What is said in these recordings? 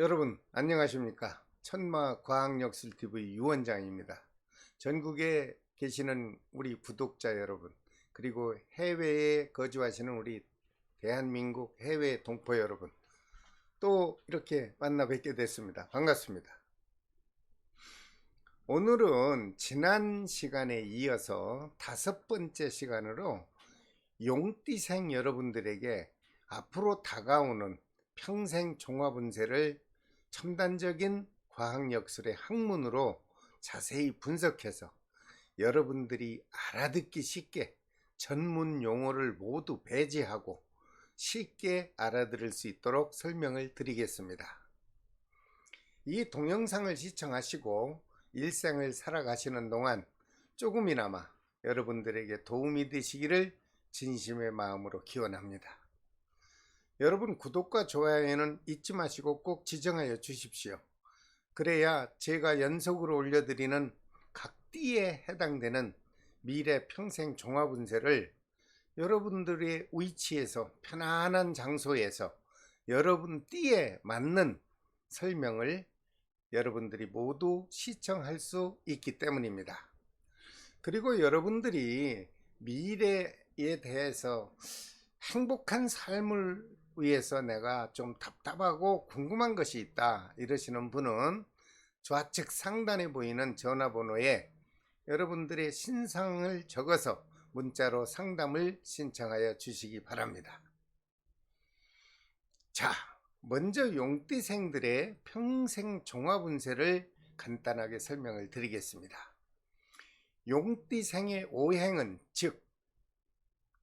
여러분 안녕하십니까? 천마과학역술TV 유원장입니다. 전국에 계시는 우리 구독자 여러분, 그리고 해외에 거주하시는 우리 대한민국 해외 동포 여러분, 또 이렇게 만나 뵙게 됐습니다. 반갑습니다. 오늘은 지난 시간에 이어서 5번째 시간으로 용띠생 여러분들에게 앞으로 다가오는 평생 종합운세를 첨단적인 과학역술의 학문으로 자세히 분석해서 여러분들이 알아듣기 쉽게 전문 용어를 모두 배제하고 쉽게 알아들을 수 있도록 설명을 드리겠습니다. 이 동영상을 시청하시고 일생을 살아가시는 동안 조금이나마 여러분들에게 도움이 되시기를 진심의 마음으로 기원합니다. 여러분, 구독과 좋아요는 잊지 마시고 꼭 지정하여 주십시오. 그래야 제가 연속으로 올려드리는 각 띠에 해당되는 미래 평생 종합운세를 여러분들의 위치에서 편안한 장소에서 여러분 띠에 맞는 설명을 여러분들이 모두 시청할 수 있기 때문입니다. 그리고 여러분들이 미래에 대해서 행복한 삶을 위해서 내가 좀 답답하고 궁금한 것이 있다 이러시는 분은 좌측 상단에 보이는 전화번호에 여러분들의 신상을 적어서 문자로 상담을 신청하여 주시기 바랍니다. 자, 먼저 용띠생들의 평생 종합운세를 간단하게 설명을 드리겠습니다. 용띠생의 오행은 즉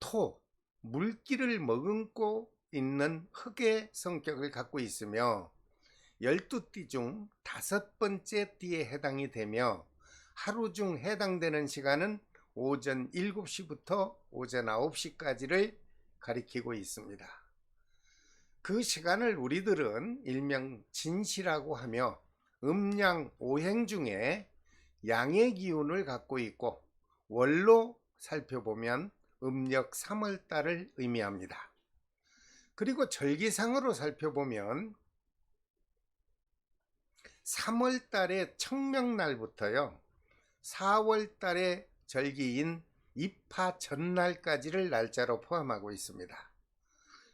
토, 물기를 머금고 있는 흙의 성격을 갖고 있으며 12띠 중 5번째 띠에 해당이 되며 하루 중 해당되는 시간은 오전 7시부터 오전 9시까지를 가리키고 있습니다. 그 시간을 우리들은 일명 진시라고 하며 음양 오행 중에 양의 기운을 갖고 있고 월로 살펴보면 음력 3월달을 의미합니다. 그리고 절기상으로 살펴보면 3월달의 청명날부터요 4월달의 절기인 입하 전날까지를 날짜로 포함하고 있습니다.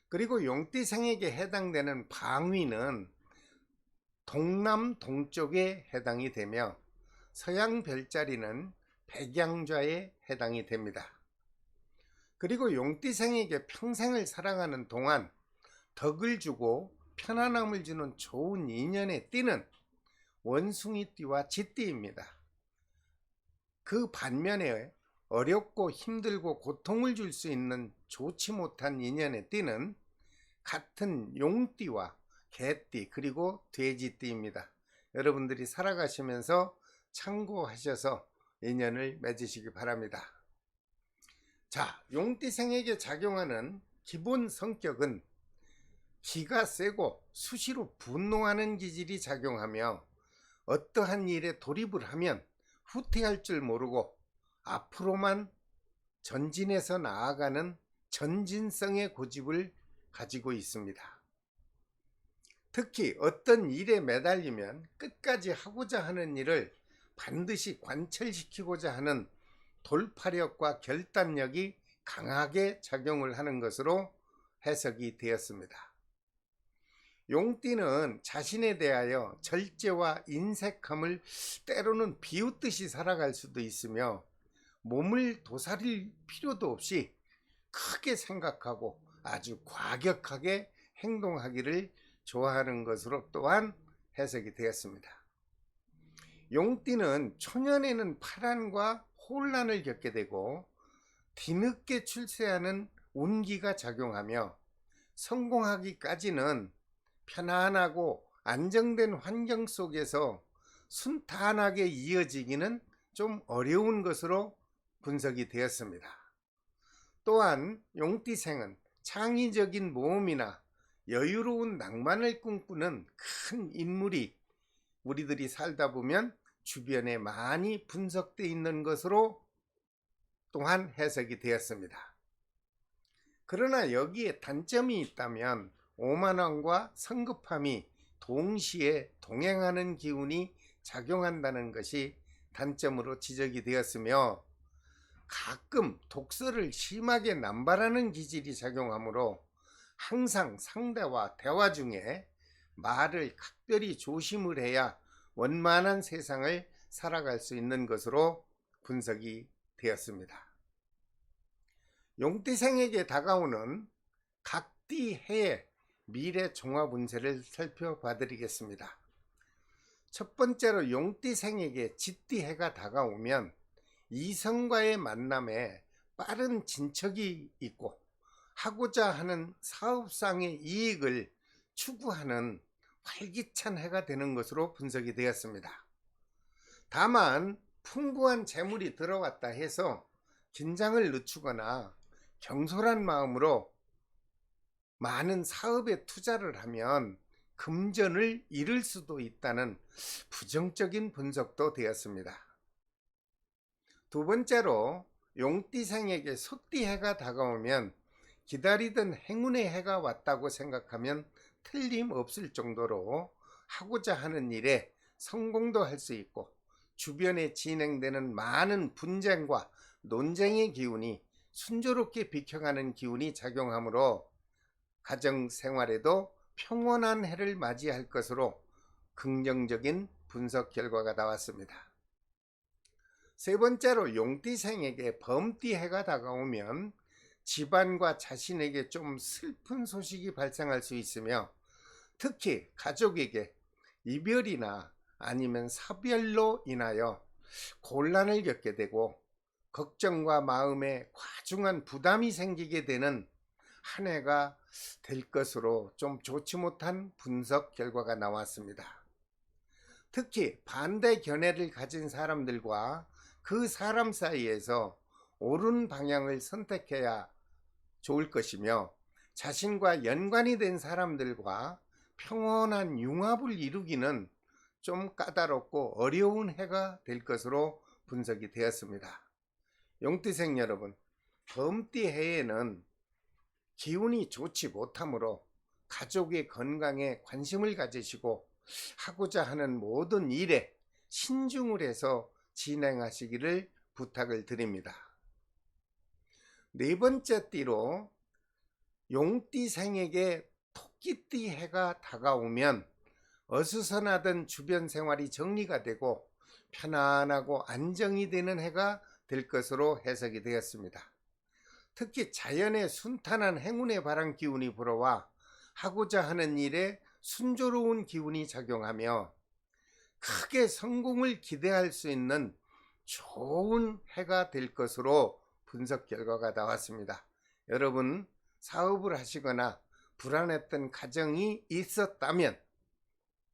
그리고 용띠생에게 해당되는 방위는 동남 동쪽에 해당이 되며 서양 별자리는 백양좌에 해당이 됩니다. 그리고 용띠생에게 평생을 살아가는 동안 덕을 주고 편안함을 주는 좋은 인연의 띠는 원숭이띠와 쥐띠입니다. 그 반면에 어렵고 힘들고 고통을 줄 수 있는 좋지 못한 인연의 띠는 같은 용띠와 개띠 그리고 돼지띠입니다. 여러분들이 살아가시면서 참고하셔서 인연을 맺으시기 바랍니다. 자, 용띠생에게 작용하는 기본 성격은 기가 세고 수시로 분노하는 기질이 작용하며 어떠한 일에 돌입을 하면 후퇴할 줄 모르고 앞으로만 전진해서 나아가는 전진성의 고집을 가지고 있습니다. 특히 어떤 일에 매달리면 끝까지 하고자 하는 일을 반드시 관철시키고자 하는 돌파력과 결단력이 강하게 작용을 하는 것으로 해석이 되었습니다. 용띠는 자신에 대하여 절제와 인색함을 때로는 비웃듯이 살아갈 수도 있으며 몸을 도사릴 필요도 없이 크게 생각하고 아주 과격하게 행동하기를 좋아하는 것으로 또한 해석이 되었습니다. 용띠는 초년에는 파란과 혼란을 겪게 되고 뒤늦게 출세하는 운기가 작용하며 성공하기까지는 편안하고 안정된 환경 속에서 순탄하게 이어지기는 좀 어려운 것으로 분석이 되었습니다. 또한 용띠생은 창의적인 모험이나 여유로운 낭만을 꿈꾸는 큰 인물이 우리들이 살다 보면 주변에 많이 분석되어 있는 것으로 또한 해석이 되었습니다. 그러나 여기에 단점이 있다면 오만함과 성급함이 동시에 동행하는 기운이 작용한다는 것이 단점으로 지적이 되었으며, 가끔 독서를 심하게 남발하는 기질이 작용하므로 항상 상대와 대화 중에 말을 각별히 조심을 해야 원만한 세상을 살아갈 수 있는 것으로 분석이 되었습니다. 용띠생에게 다가오는 각띠 해의 미래 종합 운세를 살펴봐 드리겠습니다. 첫 번째로 용띠생에게 쥐띠 해가 다가오면 이성과의 만남에 빠른 진척이 있고 하고자 하는 사업상의 이익을 추구하는 활기찬 해가 되는 것으로 분석이 되었습니다. 다만 풍부한 재물이 들어왔다 해서 긴장을 늦추거나 경솔한 마음으로 많은 사업에 투자를 하면 금전을 잃을 수도 있다는 부정적인 분석도 되었습니다. 두 번째로 용띠생에게 소띠 해가 다가오면 기다리던 행운의 해가 왔다고 생각하면 틀림없을 정도로 하고자 하는 일에 성공도 할 수 있고, 주변에 진행되는 많은 분쟁과 논쟁의 기운이 순조롭게 비켜가는 기운이 작용하므로 가정생활에도 평온한 해를 맞이할 것으로 긍정적인 분석 결과가 나왔습니다. 세 번째로 용띠생에게 범띠 해가 다가오면 집안과 자신에게 좀 슬픈 소식이 발생할 수 있으며, 특히 가족에게 이별이나 아니면 사별로 인하여 곤란을 겪게 되고 걱정과 마음에 과중한 부담이 생기게 되는 한 해가 될 것으로 좀 좋지 못한 분석 결과가 나왔습니다. 특히 반대 견해를 가진 사람들과 그 사람 사이에서 옳은 방향을 선택해야 좋을 것이며, 자신과 연관이 된 사람들과 평온한 융합을 이루기는 좀 까다롭고 어려운 해가 될 것으로 분석이 되었습니다. 용띠생 여러분, 범띠 해에는 기운이 좋지 못하므로 가족의 건강에 관심을 가지시고 하고자 하는 모든 일에 신중을 해서 진행하시기를 부탁을 드립니다. 네 번째 띠로 용띠생에게 토끼띠 해가 다가오면 어수선하던 주변 생활이 정리가 되고 편안하고 안정이 되는 해가 될 것으로 해석이 되었습니다. 특히 자연의 순탄한 행운의 바람 기운이 불어와 하고자 하는 일에 순조로운 기운이 작용하며 크게 성공을 기대할 수 있는 좋은 해가 될 것으로 분석 결과가 나왔습니다. 여러분, 사업을 하시거나 불안했던 가정이 있었다면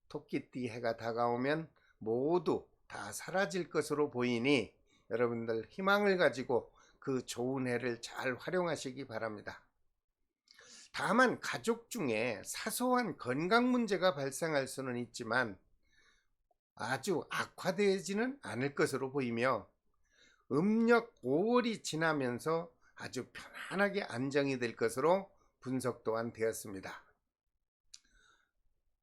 토끼띠 해가 다가오면 모두 다 사라질 것으로 보이니 여러분들 희망을 가지고 그 좋은 해를 잘 활용하시기 바랍니다. 다만 가족 중에 사소한 건강 문제가 발생할 수는 있지만 아주 악화되지는 않을 것으로 보이며 음력 5월이 지나면서 아주 편안하게 안정이 될 것으로 분석 또한 되었습니다.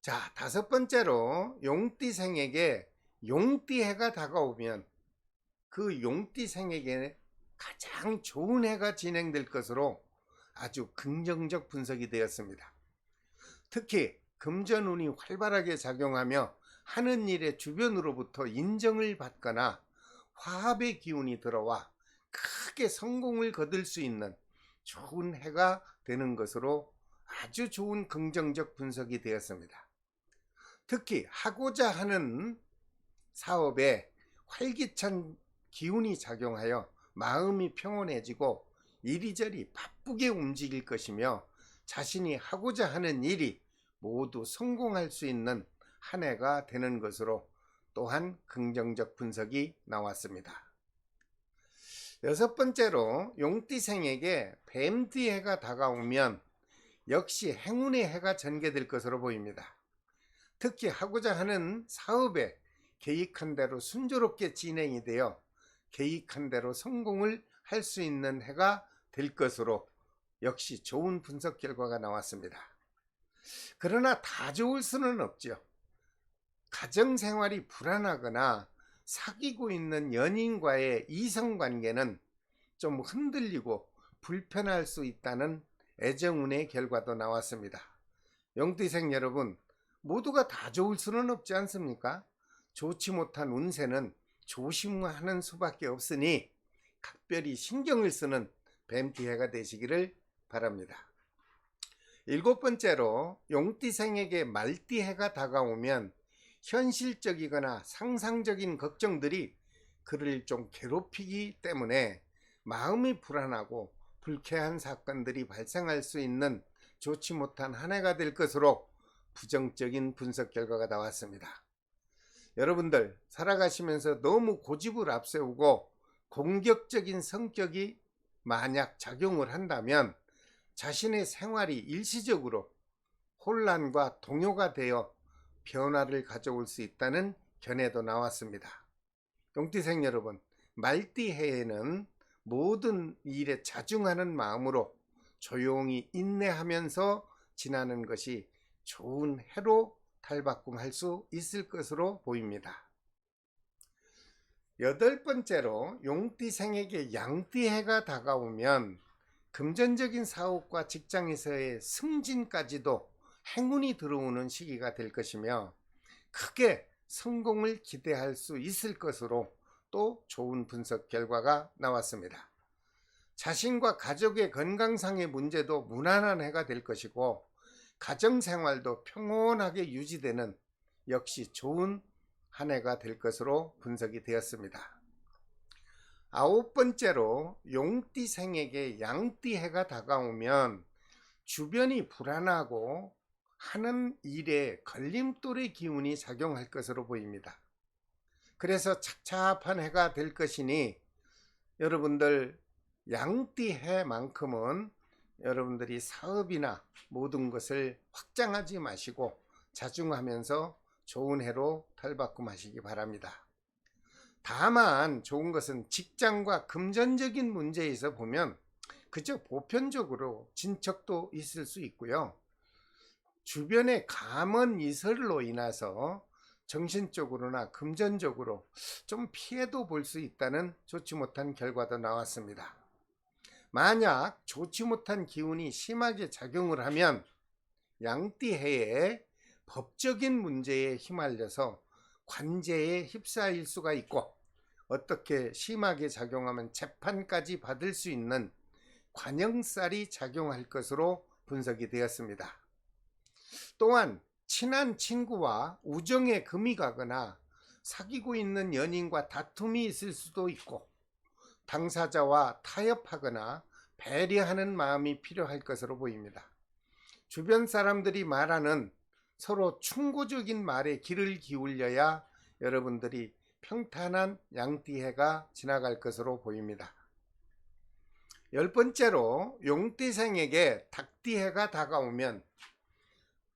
자, 다섯 번째로 용띠생에게 용띠해가 다가오면 그 용띠생에게 가장 좋은 해가 진행될 것으로 아주 긍정적 분석이 되었습니다. 특히 금전운이 활발하게 작용하며 하는 일에 주변으로부터 인정을 받거나 화합의 기운이 들어와 크게 성공을 거둘 수 있는 좋은 해가 되는 것으로 아주 좋은 긍정적 분석이 되었습니다. 특히 하고자 하는 사업에 활기찬 기운이 작용하여 마음이 평온해지고 이리저리 바쁘게 움직일 것이며 자신이 하고자 하는 일이 모두 성공할 수 있는 한 해가 되는 것으로 또한 긍정적 분석이 나왔습니다. 여섯 번째로 용띠생에게 뱀띠 해가 다가오면 역시 행운의 해가 전개될 것으로 보입니다. 특히 하고자 하는 사업에 계획한 대로 순조롭게 진행이 되어 계획한 대로 성공을 할 수 있는 해가 될 것으로 역시 좋은 분석 결과가 나왔습니다. 그러나 다 좋을 수는 없죠. 가정생활이 불안하거나 사귀고 있는 연인과의 이성관계는 좀 흔들리고 불편할 수 있다는 애정운의 결과도 나왔습니다. 용띠생 여러분, 모두가 다 좋을 수는 없지 않습니까? 좋지 못한 운세는 조심하는 수밖에 없으니 각별히 신경을 쓰는 뱀띠해가 되시기를 바랍니다. 7번째로 용띠생에게 말띠해가 다가오면 현실적이거나 상상적인 걱정들이 그를 좀 괴롭히기 때문에 마음이 불안하고 불쾌한 사건들이 발생할 수 있는 좋지 못한 한 해가 될 것으로 부정적인 분석 결과가 나왔습니다. 여러분들 살아가시면서 너무 고집을 앞세우고 공격적인 성격이 만약 작용을 한다면 자신의 생활이 일시적으로 혼란과 동요가 되어 변화를 가져올 수 있다는 견해도 나왔습니다. 용띠생 여러분, 말띠해에는 모든 일에 자중하는 마음으로 조용히 인내하면서 지나는 것이 좋은 해로 탈바꿈할 수 있을 것으로 보입니다. 8번째로 용띠생에게 양띠해가 다가오면 금전적인 사업과 직장에서의 승진까지도 행운이 들어오는 시기가 될 것이며 크게 성공을 기대할 수 있을 것으로 또 좋은 분석 결과가 나왔습니다. 자신과 가족의 건강상의 문제도 무난한 해가 될 것이고 가정생활도 평온하게 유지되는 역시 좋은 한 해가 될 것으로 분석이 되었습니다. 9번째로 용띠생에게 양띠해가 다가오면 주변이 불안하고 하는 일에 걸림돌의 기운이 작용할 것으로 보입니다. 그래서 착잡한 해가 될 것이니 여러분들 양띠해만큼은 여러분들이 사업이나 모든 것을 확장하지 마시고 자중하면서 좋은 해로 탈바꿈하시기 바랍니다. 다만 좋은 것은 직장과 금전적인 문제에서 보면 그저 보편적으로 진척도 있을 수 있고요. 주변의 감언 이설로 인해서 정신적으로나 금전적으로 좀 피해도 볼 수 있다는 좋지 못한 결과도 나왔습니다. 만약 좋지 못한 기운이 심하게 작용을 하면 양띠해에 법적인 문제에 휘말려서 관제에 휩싸일 수가 있고 어떻게 심하게 작용하면 재판까지 받을 수 있는 관형살이 작용할 것으로 분석이 되었습니다. 또한 친한 친구와 우정에 금이 가거나 사귀고 있는 연인과 다툼이 있을 수도 있고 당사자와 타협하거나 배려하는 마음이 필요할 것으로 보입니다. 주변 사람들이 말하는 서로 충고적인 말에 귀를 기울여야 여러분들이 평탄한 양띠해가 지나갈 것으로 보입니다. 10번째로 용띠생에게 닭띠해가 다가오면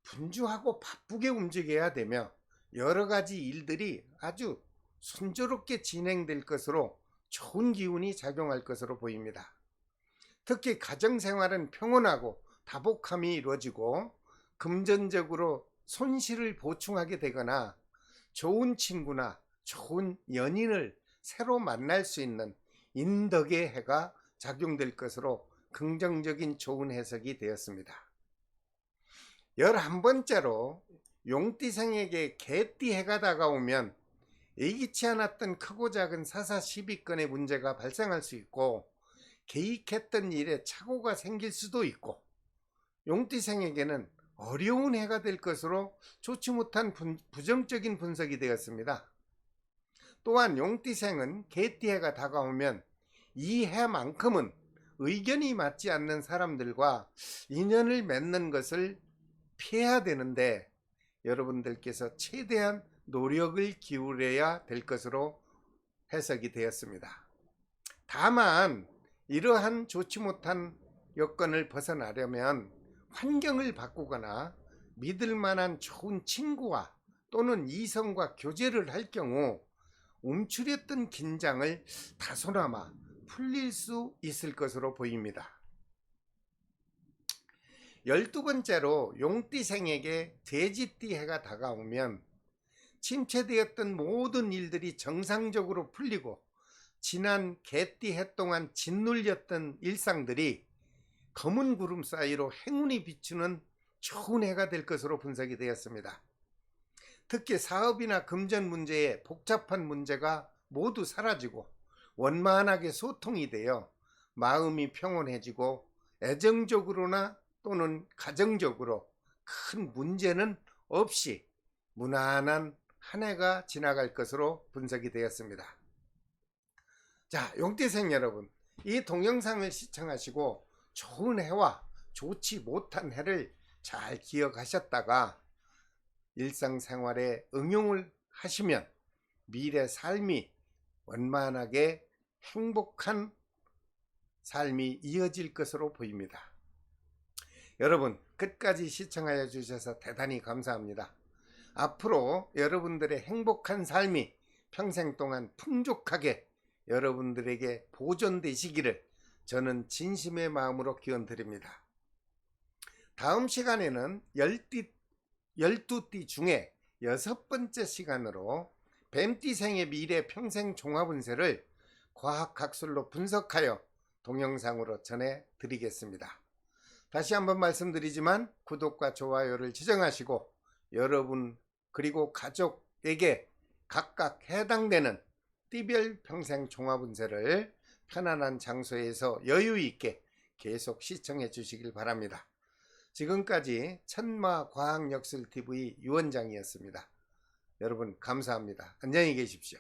분주하고 바쁘게 움직여야 되며 여러 가지 일들이 아주 순조롭게 진행될 것으로 좋은 기운이 작용할 것으로 보입니다. 특히 가정생활은 평온하고 다복함이 이루어지고 금전적으로 손실을 보충하게 되거나 좋은 친구나 좋은 연인을 새로 만날 수 있는 인덕의 해가 작용될 것으로 긍정적인 좋은 해석이 되었습니다. 11번째로 용띠생에게 개띠해가 다가오면 예기치 않았던 크고 작은 사사시비건의 문제가 발생할 수 있고 계획했던 일에 착오가 생길 수도 있고 용띠생에게는 어려운 해가 될 것으로 좋지 못한 부정적인 분석이 되었습니다. 또한 용띠생은 개띠해가 다가오면 이 해만큼은 의견이 맞지 않는 사람들과 인연을 맺는 것을 피해야 되는데 여러분들께서 최대한 노력을 기울여야 될 것으로 해석이 되었습니다. 다만 이러한 좋지 못한 여건을 벗어나려면 환경을 바꾸거나 믿을 만한 좋은 친구와 또는 이성과 교제를 할 경우 움츠렸던 긴장을 다소나마 풀릴 수 있을 것으로 보입니다. 12번째로 용띠생에게 돼지띠 해가 다가오면 침체되었던 모든 일들이 정상적으로 풀리고 지난 개띠 해 동안 짓눌렸던 일상들이 검은 구름 사이로 행운이 비추는 좋은 해가 될 것으로 분석이 되었습니다. 특히 사업이나 금전 문제에 복잡한 문제가 모두 사라지고 원만하게 소통이 되어 마음이 평온해지고 애정적으로나 또는 가정적으로 큰 문제는 없이 무난한 한 해가 지나갈 것으로 분석이 되었습니다. 자, 용띠생 여러분, 이 동영상을 시청하시고 좋은 해와 좋지 못한 해를 잘 기억하셨다가 일상생활에 응용을 하시면 미래 삶이 원만하게 행복한 삶이 이어질 것으로 보입니다. 여러분, 끝까지 시청하여 주셔서 대단히 감사합니다. 앞으로 여러분들의 행복한 삶이 평생 동안 풍족하게 여러분들에게 보존되시기를 저는 진심의 마음으로 기원드립니다. 다음 시간에는 12띠 중에 6번째 시간으로 뱀띠생의 미래 평생 종합운세를 과학학술로 분석하여 동영상으로 전해드리겠습니다. 다시 한번 말씀드리지만 구독과 좋아요를 지정하시고 여러분 그리고 가족에게 각각 해당되는 띠별 평생 종합운세를 편안한 장소에서 여유있게 계속 시청해 주시길 바랍니다. 지금까지 천마과학역술TV 유원장이었습니다. 여러분 감사합니다. 안녕히 계십시오.